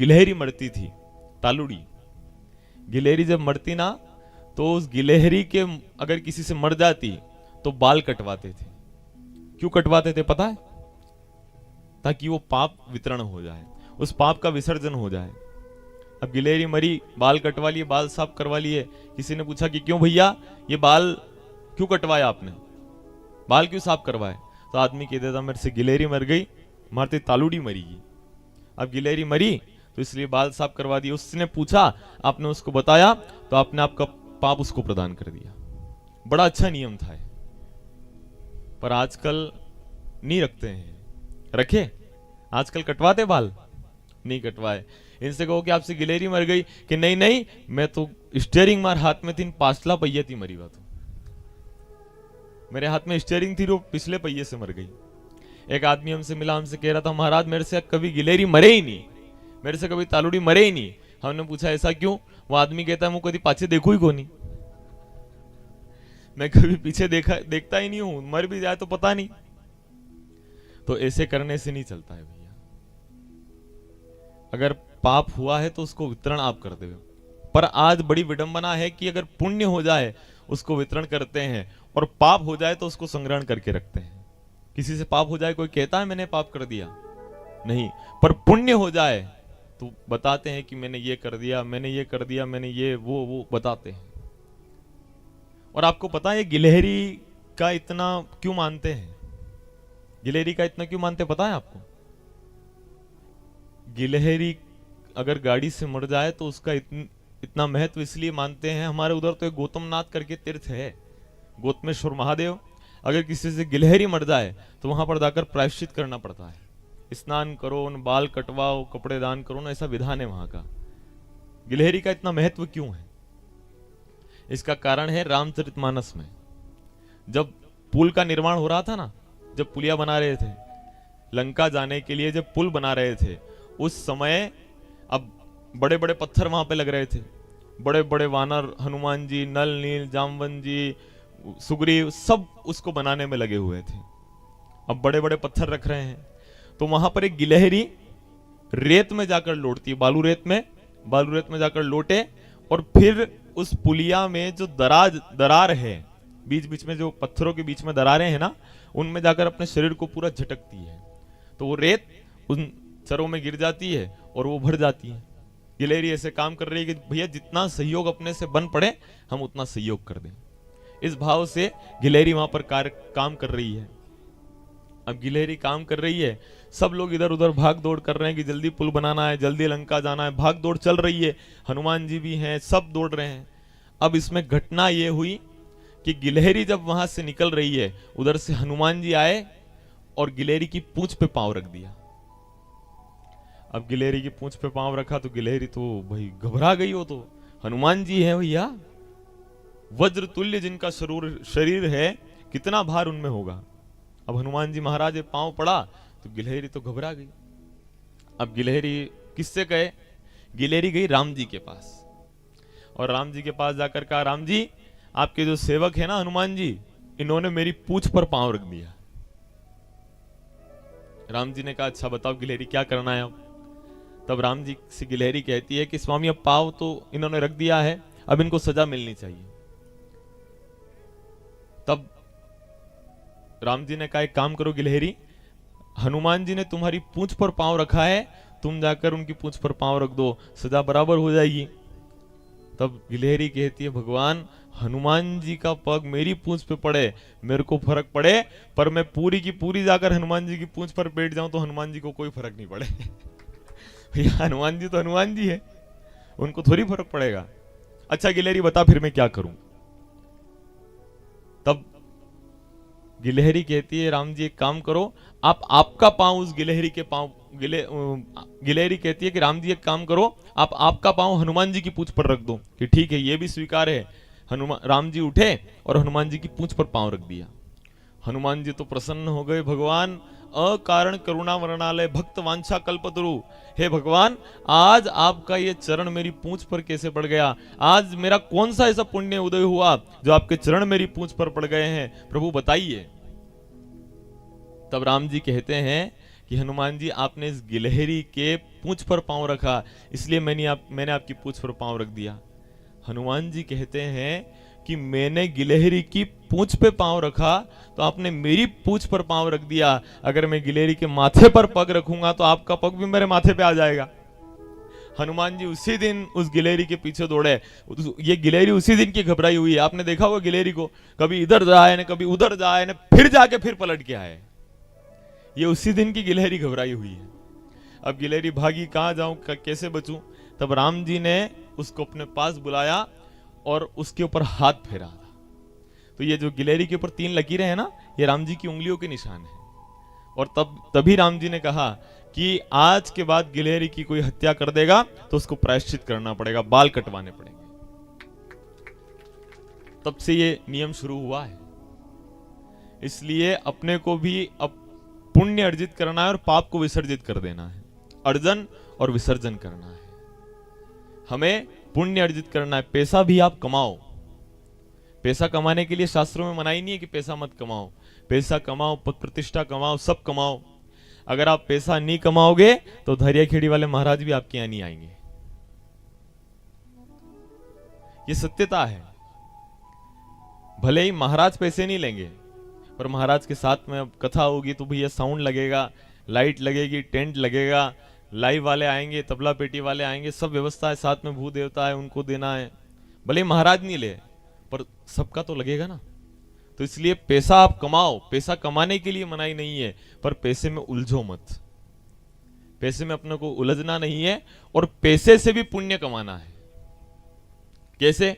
गिलहरी मरती थी, तालुड़ी। गिलहरी जब मरती ना, तो उस गिलहरी के अगर किसी से मर जाती तो बाल कटवाते थे। क्यों कटवाते थे पता है? ताकि वो पाप वितरण हो जाए, उस पाप का विसर्जन हो जाए। अब गिलहरी मरी, बाल कटवा लिए, बाल साफ करवा लिए। किसी ने पूछा कि क्यों भैया ये बाल क्यों कटवाया आपने, बाल क्यों साफ करवाए? तो आदमी कह देता मेरे से गिलहरी मर गई, मारते तालुड़ी मरीगी। अब गिलहरी मरी तो इसलिए बाल साफ करवा दिए। उसने पूछा, आपने उसको बताया, तो आपने आपका पाप उसको प्रदान कर दिया। बड़ा अच्छा नियम था, पर आजकल नहीं रखते हैं। रखे? आजकल कटवाते बाल? नहीं कटवाए। इनसे कहो कि आपसे गिलहरी मर गई, कि नहीं नहीं मैं तो स्टीयरिंग मार हाथ में थी, पाछला पहिया थी मरी हुआ, तो मेरे हाथ में स्टीयरिंग थी, वो पिछले पहिए से मर गई। एक आदमी हमसे मिला, हमसे कह रहा था महाराज मेरे से कभी गिलहरी मरे ही नहीं, मेरे से कभी तालुड़ी मरे ही नहीं। हमने पूछा ऐसा क्यों? वो आदमी कहता है मैं कभी पाछे देखू ही को नहीं, मैं कभी पीछे देखता ही नहीं हूं, मर भी जाए तो पता नहीं। तो ऐसे करने से नहीं चलता है भैया। अगर पाप हुआ है तो उसको वितरण आप कर देवे। पर आज बड़ी विडंबना है कि अगर पुण्य हो जाए उसको वितरण करते हैं, और पाप हो जाए तो उसको संग्रहण करके रखते हैं। किसी से पाप हो जाए, कोई कहता है मैंने पाप कर दिया? नहीं। पर पुण्य हो जाए तो बताते हैं कि मैंने ये कर दिया, मैंने ये कर दिया, मैंने ये वो बताते हैं। और आपको पता है गिलहरी का इतना क्यों मानते हैं? गिलहरी का इतना क्यों मानते पता है आपको? गिलहरी अगर गाड़ी से मर जाए तो उसका इतना महत्व इसलिए मानते हैं। हमारे उधर तो एक गौतमनाथ करके तीर्थ है, गौतमेश्वर महादेव। अगर किसी से गिलहरी मर जाए तो वहां पर जाकर प्रायश्चित करना पड़ता है। स्नान करो, बाल कटवाओ, कपड़े दान करो ना, ऐसा विधान है वहां का। गिलहरी का इतना महत्व क्यों है? इसका कारण है रामचरितमानस में जब पुल का निर्माण हो रहा था ना, जब पुलिया बना रहे थे लंका जाने के लिए, जब पुल बना रहे थे उस समय, अब बड़े बड़े पत्थर वहां पे लग रहे थे, बड़े बड़े वानर, हनुमान जी, नल नील, जामवन जी, सुग्रीव, सब उसको बनाने में लगे हुए थे। अब बड़े बड़े पत्थर रख रहे हैं, तो वहां पर एक गिलहरी रेत में जाकर लौटती है, बालू रेत में जाकर लौटे, और फिर उस पुलिया में जो दरार है, बीच बीच में जो पत्थरों के बीच में दरारें हैं ना, उनमें जाकर अपने शरीर को पूरा झटकती है, तो वो रेत उन चरों में गिर जाती है और वो भर जाती है। गिलहरी ऐसे काम कर रही है कि भैया जितना सहयोग अपने से बन पड़े हम उतना सहयोग कर दें। इस भाव से गिलहरी वहां पर काम कर रही है। अब गिलहरी काम कर रही है, सब लोग इधर उधर भाग दौड़ कर रहे हैं कि जल्दी पुल बनाना है, जल्दी लंका जाना है, भाग दौड़ चल रही है। हनुमान जी भी हैं, सब दौड़ रहे हैं। अब इसमें घटना ये हुई कि गिलहरी जब वहां से निकल रही है, उधर से हनुमान जी आए और गिलहरी की पूंछ पे पांव रख दिया। अब गिलहरी की पूंछ पे पांव रखा तो गिलहरी तो भाई घबरा गई। हो तो हनुमान जी है भैया, वज्र तुल्य जिनका शरीर है, कितना भार उनमें होगा। अब हनुमान जी महाराज पांव पड़ा तो गिलहरी तो घबरा गई। अब गिलहरी किससे गए? गिलहरी गई राम जी के पास, और राम जी के पास जाकर कहा, राम जी आपके जो सेवक है ना हनुमान जी, इन्होंने मेरी पूंछ पर पांव रख दिया। राम जी ने कहा अच्छा बताओ गिलहरी क्या करना है अब? तब राम जी से गिलहरी कहती है कि स्वामी अब पांव तो इन्होंने रख दिया है, अब इनको सजा मिलनी चाहिए। तब राम जी ने कहा एक काम करो गिलहरी, हनुमान जी ने तुम्हारी पूंछ पर पांव रखा है, तुम जाकर उनकी पूंछ पर पांव रख दो, सजा बराबर हो जाएगी। तब गिलहरी कहती है भगवान हनुमान जी का पग मेरी पूंछ पे पड़े, मेरे को फर्क पड़े, पर मैं पूरी की पूरी जाकर हनुमान जी की पूंछ पर बैठ जाऊं तो हनुमान जी को कोई फर्क नहीं पड़े। भैया हनुमान जी तो हनुमान जी है, उनको थोड़ी फर्क पड़ेगा। अच्छा गिलहरी बता फिर मैं क्या करूं? तब गिलहरी कहती है राम जी एक काम करो, आप आपका पांव उस गिलहरी के पांव, गिलहरी कहती है कि राम जी एक काम करो, आप आपका पांव हनुमान जी की पूंछ पर रख दो। कि ठीक है ये भी स्वीकार है। राम जी उठे और हनुमान जी की पूंछ पर पांव रख दिया। हनुमान जी तो प्रसन्न हो गए, भगवान अकारण करुणा वर्णालय भक्त वांछा कल्पतरु, हे भगवान आज आपका ये चरण मेरी पूंछ पर कैसे पड़ गया? आज मेरा कौन सा ऐसा पुण्य उदय हुआ जो आपके चरण मेरी पूंछ पर पड़ गए हैं? प्रभु बताइए। तब राम जी कहते हैं कि हनुमान जी आपने इस गिलहरी के पूंछ पर पांव रखा, इसलिए मैंने आपकी पूंछ पर पांव रख दिया। हनुमान जी कहते हैं कि मैंने गिलहरी की पूंछ पे पांव रखा तो आपने मेरी पूंछ पर पांव रख दिया। अगर मैं गिलहरी के माथे पर पग रखूंगा तो आपका पग भी मेरे माथे पे आ जाएगा। हनुमान जी उसी दिन उस गिलहरी के पीछे दौड़े। ये गिलहरी उसी दिन की घबराई हुई है। आपने देखा होगा गिलहरी को, कभी इधर जाए ना कभी उधर जाए ना, फिर जाके फिर पलट के आए। ये उसी दिन की गिलहरी घबराई हुई है। अब गिलहरी भागी, कहां जाऊं, कैसे बचूं। तब राम जी ने उसको अपने पास बुलाया और उसके ऊपर हाथ फेरा था। तो ये जो गिलहरी के ऊपर 3 लकीरें हैं ना, ये राम जी की उंगलियों के निशान है। और तभी राम जी ने कहा कि आज के बाद गिलहरी की कोई हत्या कर देगा तो उसको प्रायश्चित करना पड़ेगा, बाल कटवाने पड़ेंगे। तब से ये नियम शुरू हुआ है। इसलिए अपने को भी अब पुण्य अर्जित करना है और पाप को विसर्जित कर देना है। अर्जन और विसर्जन करना है। हमें पुण्य अर्जित करना है। पैसा भी आप कमाओ। पैसा कमाने के लिए शास्त्रों में मनाही नहीं है कि पैसा मत कमाओ। पैसा कमाओ, पद प्रतिष्ठा कमाओ, सब कमाओ। अगर आप पैसा नहीं कमाओगे तो धैर्यखेड़ी वाले महाराज भी आपके यहां नहीं आएंगे। ये सत्यता है। भले ही महाराज पैसे नहीं लेंगे, पर महाराज के साथ में अब कथा होगी तो भैया साउंड लगेगा, लाइट लगेगी, टेंट लगेगा, लाइव वाले आएंगे, तबला पेटी वाले आएंगे, सब व्यवस्था है, साथ में भू देवता है, उनको देना है। भले महाराज नहीं ले, पर सबका तो लगेगा ना। तो इसलिए पैसा आप कमाओ। पैसा कमाने के लिए मनाही नहीं है, पर पैसे में उलझो मत। पैसे में अपने को उलझना नहीं है। और पैसे से भी पुण्य कमाना है। कैसे?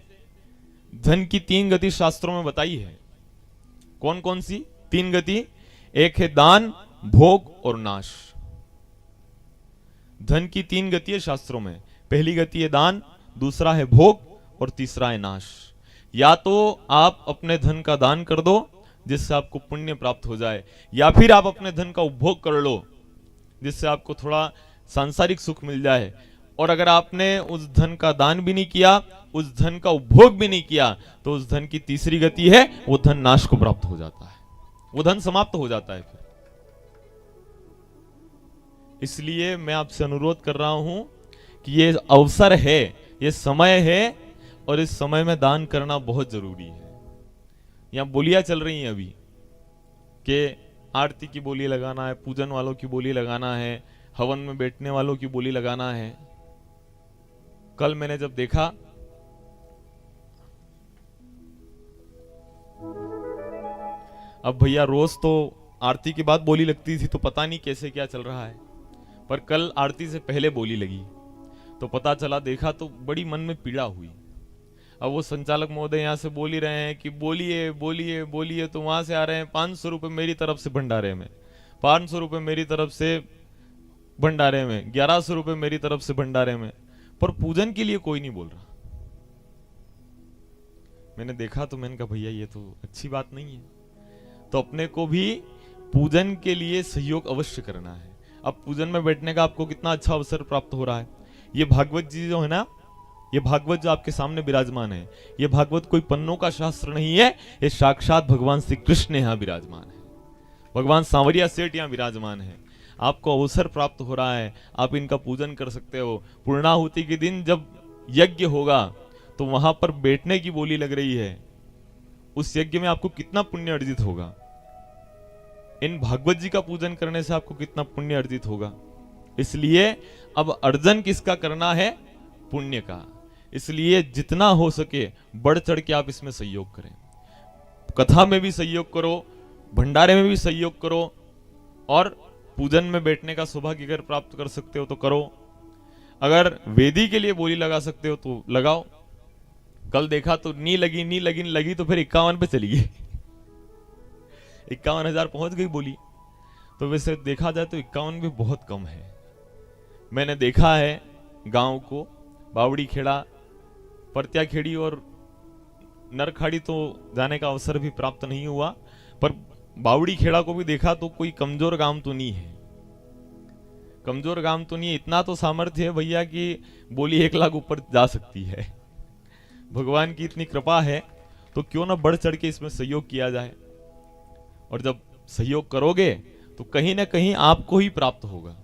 धन की 3 गति शास्त्रों में बताई है। कौन कौन सी 3 गति? एक है दान, भोग और नाश। धन की 3 गति है शास्त्रों में। पहली गति है दान, दूसरा है भोग और तीसरा है नाश। या तो आप अपने धन का दान कर दो जिससे आपको पुण्य प्राप्त हो जाए, या फिर आप अपने धन का उपभोग कर लो जिससे आपको थोड़ा सांसारिक सुख मिल जाए। और अगर आपने उस धन का दान भी नहीं किया, उस धन का उपभोग भी नहीं किया, तो उस धन की तीसरी गति है, वो धन नाश को प्राप्त हो जाता है, वो धन समाप्त हो जाता है फिर। इसलिए मैं आपसे अनुरोध कर रहा हूं कि ये अवसर है, ये समय है, और इस समय में दान करना बहुत जरूरी है। यहां बोलियां चल रही हैं अभी कि आरती की बोली लगाना है, पूजन वालों की बोली लगाना है, हवन में बैठने वालों की बोली लगाना है। कल मैंने जब देखा, अब भैया रोज तो आरती के बाद बोली लगती थी तो पता नहीं कैसे क्या चल रहा है, पर कल आरती से पहले बोली लगी तो पता चला, देखा तो बड़ी मन में पीड़ा हुई। अब वो संचालक महोदय यहाँ से बोल ही रहे हैं कि बोलिए बोलिए बोलिए, तो वहां से आ रहे हैं 500 रुपए मेरी तरफ से भंडारे में, 500 रुपए मेरी तरफ से भंडारे में, 1100 रुपए मेरी तरफ से भंडारे में, पर पूजन के लिए कोई नहीं बोल रहा। मैंने देखा तो मैंने कहा भैया ये तो अच्छी बात नहीं है। तो अपने को भी पूजन के लिए सहयोग अवश्य करना है। अब पूजन में बैठने का आपको कितना अच्छा अवसर प्राप्त हो रहा है। ये भागवत जी जो है ना, ये भागवत जो आपके सामने विराजमान है, ये भागवत कोई पन्नों का शास्त्र नहीं है, ये साक्षात भगवान श्री कृष्ण यहाँ विराजमान है, भगवान सांवरिया सेठ यहाँ विराजमान है। आपको अवसर प्राप्त हो रहा है, आप इनका पूजन कर सकते हो। पूर्णाहुति के दिन जब यज्ञ होगा तो वहां पर बैठने की बोली लग रही है, उस यज्ञ में आपको कितना पुण्य अर्जित होगा। इन भागवत जी का पूजन करने से आपको कितना पुण्य अर्जित होगा। इसलिए अब अर्जन किसका करना है? पुण्य का। इसलिए जितना हो सके बढ़ चढ़ के आप इसमें सहयोग करें। कथा में भी सहयोग करो, भंडारे में भी सहयोग करो, और पूजन में बैठने का सौभाग्य अगर प्राप्त कर सकते हो तो करो। अगर वेदी के लिए बोली लगा सकते हो तो लगाओ। कल देखा तो नी लगी तो फिर 51 पे चली गई 51,000 पहुंच गई बोली। तो वैसे देखा जाए तो 51 भी बहुत कम है। मैंने देखा है गांव को, बावड़ी खेड़ा, परत्या खेड़ी और नरखाड़ी तो जाने का अवसर भी प्राप्त नहीं हुआ, पर बावड़ी खेड़ा को भी देखा तो कोई कमजोर गांव तो नहीं है, कमजोर गांव तो नहीं है। इतना तो सामर्थ्य है भैया कि बोली 1 लाख ऊपर जा सकती है। भगवान की इतनी कृपा है, तो क्यों ना बढ़ चढ़ के इसमें सहयोग किया जाए। और जब सहयोग करोगे तो कहीं ना कहीं आपको ही प्राप्त होगा।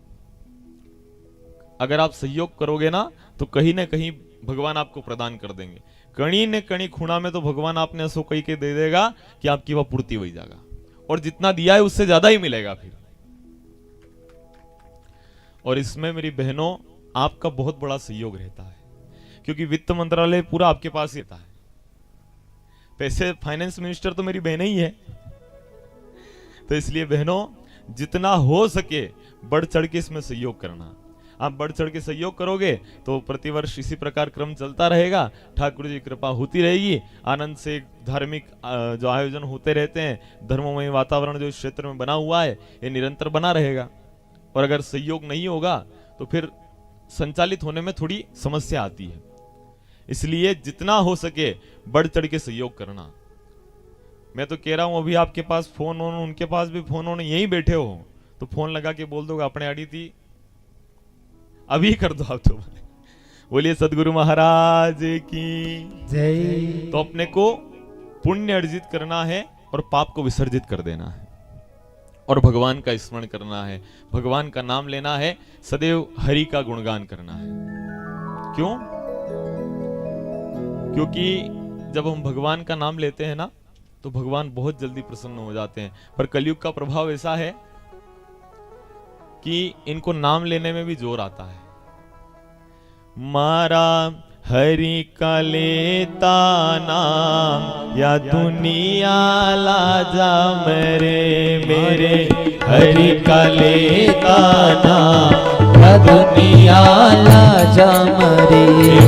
अगर आप सहयोग करोगे ना तो कहीं ना कहीं भगवान आपको प्रदान कर देंगे। कणी न कणी खूणा में तो भगवान आपने ऐसो कही के दे देगा कि आपकी वह पूर्ति हो जाएगा, और जितना दिया है उससे ज्यादा ही मिलेगा फिर। और इसमें मेरी बहनों आपका बहुत बड़ा सहयोग रहता है, क्योंकि वित्त मंत्रालय पूरा आपके पास ही रहता है। पैसे फाइनेंस मिनिस्टर तो मेरी बहन ही है। तो इसलिए बहनों जितना हो सके बढ़ चढ़ के इसमें सहयोग करना। आप बढ़ चढ़ के सहयोग करोगे तो प्रतिवर्ष इसी प्रकार क्रम चलता रहेगा, ठाकुर जी की कृपा होती रहेगी। आनंद से धार्मिक जो आयोजन होते रहते हैं, धर्ममय वातावरण जो इस क्षेत्र में बना हुआ है ये निरंतर बना रहेगा। और अगर सहयोग नहीं होगा तो फिर संचालित होने में थोड़ी समस्या आती है। इसलिए जितना हो सके बढ़ चढ़ के सहयोग करना। मैं तो कह रहा हूं अभी आपके पास फोन हो, उनके पास भी फोन हो, यहीं बैठे हो तो फोन लगा के बोल दो अपने आड़ी थी अभी कर दो आप। तो बोलिए सदगुरु महाराज की जय। तो अपने को पुण्य अर्जित करना है और पाप को विसर्जित कर देना है, और भगवान का स्मरण करना है, भगवान का नाम लेना है, सदैव हरि का गुणगान करना है। क्यों? क्योंकि जब हम भगवान का नाम लेते हैं ना तो भगवान बहुत जल्दी प्रसन्न हो जाते हैं। पर कलयुग का प्रभाव ऐसा है कि इनको नाम लेने में भी जोर आता है। मारा हरि का लेता नाम या दुनिया लाजा मेरे हरि का लेता नाम या दुनिया लाजा मरे।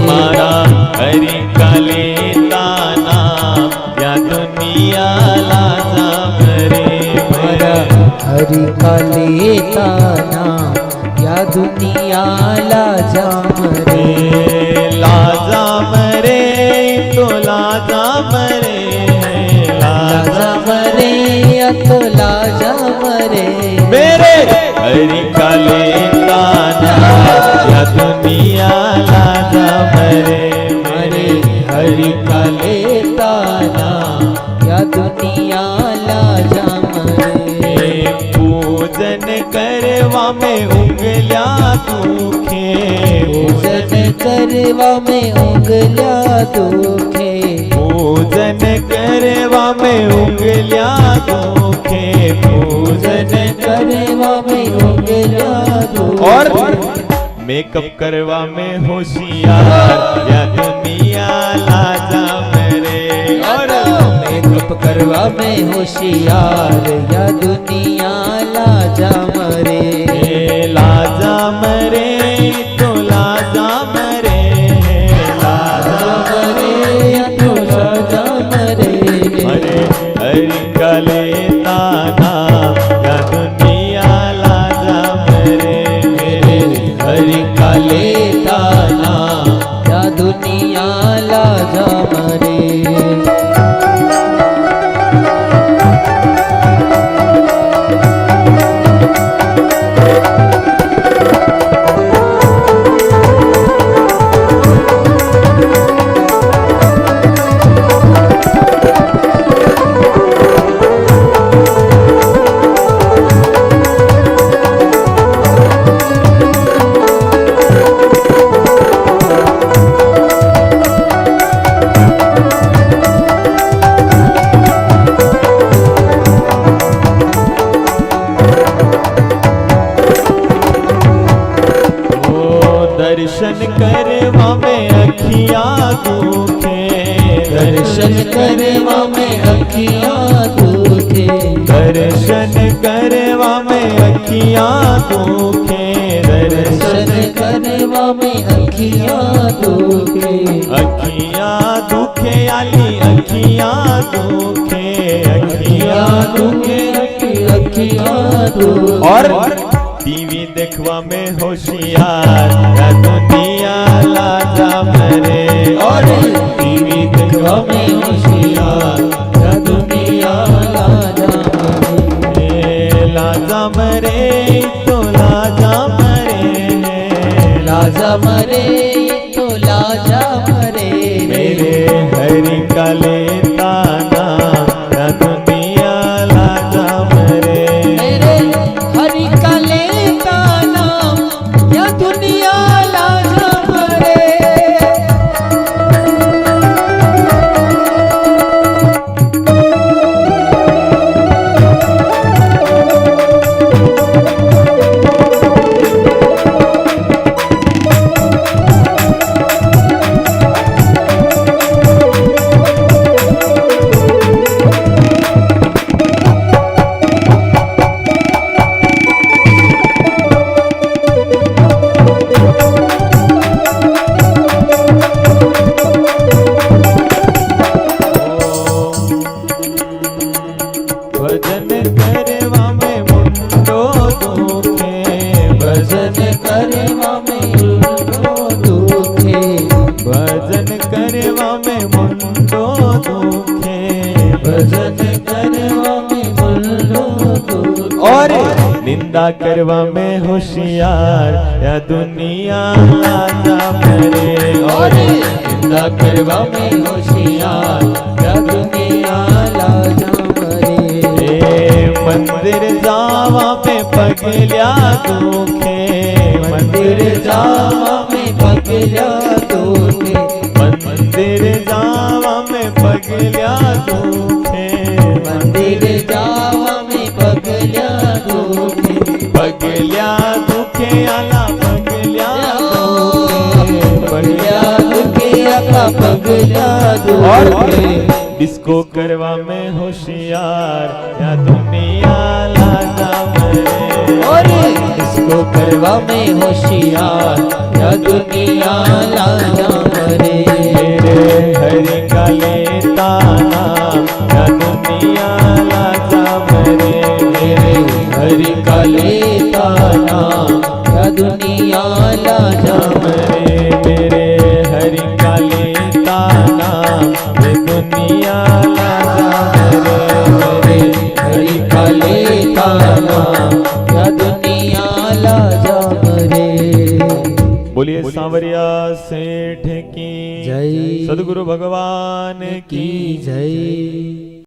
मारा हरि का लेता नाम या दुनिया लाजा मरे। मारा हरि का लेता नाम या दुनिया लाजा मरे। लाजा मरे तो लाजा मरे, लाजा मरे या तो लाजा मरे। मेरे हरि का लेता नाम या दुनिया लाजा मरे। मेरे हरि का लेता नाम या दुनिया लाजा मरे। पूजन करवा में उंगलिया दुखे, पूजन करवा में उंगलिया दुखे, पूजन करवा में उंगलिया दुखे, पूजन करवा में उंगलिया दुखे। और मेकअप करवा में होशियार या दुनिया लाजा मेरे। और मेकअप करवा में होशियार या दुनिया लाजा मरे। लाजा मरे तो लाजा मरे, लाजा मरे या तो लाजा मरे। अरे हरि का लेता नाम या दुनिया लाजा मरे। मेरे हरि का लेता नाम या दुनिया लाजा मरे। दर्शन करवा में अखियाँ दुखे, दर्शन करवा में अखियाँ दुखे, दर्शन करवा में अखियाँ दुखे, दर्शन करवा में अखियाँ दुखे। अखियाँ दुखे आली अखियाँ दुखे, अखियाँ दुखे अखियाँ दुखे। और टीवी देखवा में होशियार या दुनिया लाजा मरे। और टीवी देखवा में होशियार या दुनिया लाजा मरे। लाजा मरे तो लाजा मरे, लाजा मरे तो लाजा मरे। मेरे हरि का लेता नाम या दुनिया लाजा मरे। मेरे निंदा करवा में होशियार या दुनिया लाजा मरे। और निंदा करवा में होशियार या दुनिया लाजा मरे। मंदिर जावा में पगल्या दुखे, मंदिर जावा में पगल्या दुखे, मंदिर जावा में पगल्या दुखे, मंदिर जावा में पगल्या दुखे, पगल्या दुखे आला पगल्या दुखे, पगल्या दुखे आला पगल्या दुखे। डिस्को करवा में होशियार या दुनिया लाजा मरे। और इसको करवा में होशियार या दुनिया लाजा मरे। मेरे हरि का लेता नाम या दुनिया लाजा मरे। मेरे हरि का लेता नाम या दुनिया लाजा मरे। मेरे हरि का लेता नाम ये दुनिया लाजा मरे। हरि का लेता नाम या दुनिया लाजा मरे। बोलिए सांवरिया सेठ की जय, सद्गुरु भगवान की जय।